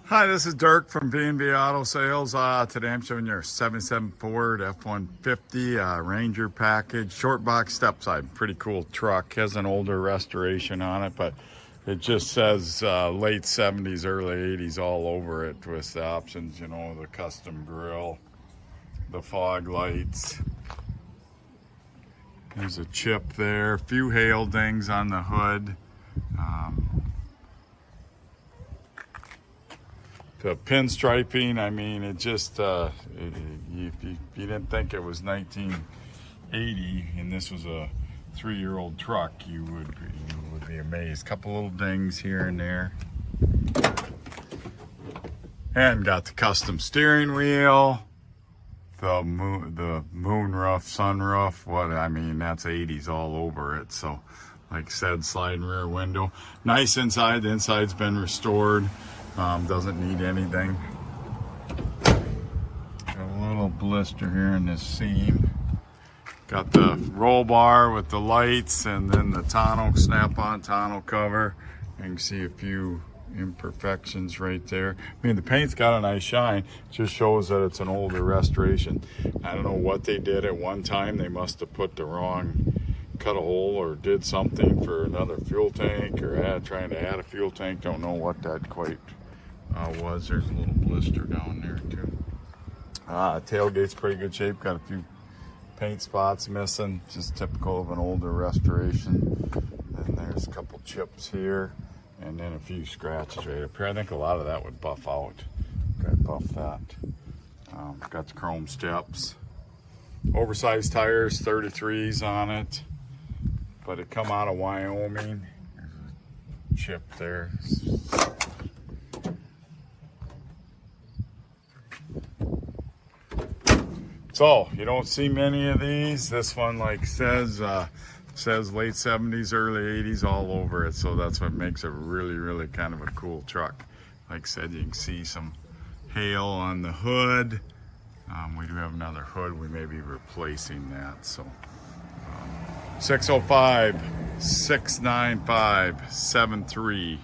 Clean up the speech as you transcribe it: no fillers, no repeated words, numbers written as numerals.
Hi, this is Dirk from B&B Auto Sales. Today I'm showing you our 77 Ford F150 Ranger package, short box step side. Pretty cool truck. Has an older restoration on it, but it just says late 70s, early 80s all over it with the options, you know, the custom grille, the fog lights. There's a chip there, a few hail dings on the hood. The pinstriping, I mean, it just, if you didn't think it was 1980 and this was a 3-year-old truck, you would be amazed. Couple little dings here and there. And got the custom steering wheel, the moonroof, sunroof, I mean, that's 80s all over it. So, like I said, sliding rear window. Nice inside, the inside's been restored. Doesn't need anything. Got a little blister here in this seam. Got the roll bar with the lights and then the tonneau, snap-on tonneau cover. You can see a few imperfections right there. I mean, the paint's got a nice shine. Just shows that it's an older restoration. I don't know what they did at one time. They must have put the wrong, cut a hole or did something for another fuel tank or trying to add a fuel tank. Don't know what that quite was. There's a little blister down there too. Tailgate's pretty good shape. Got a few paint spots missing, just typical of an older restoration. And there's a couple chips here and then a few scratches right up here. I think a lot of that would buff out. Okay, buff that. Got the chrome steps. Oversized tires, 33s on it, but it come out of Wyoming. There's a chip there. So you don't see many of these. This one, like says late 70s, early 80s all over it. So that's what makes it really kind of a cool truck. Like I said, you can see some hail on the hood. We do have another hood. We may be replacing that. So 605-695-7391.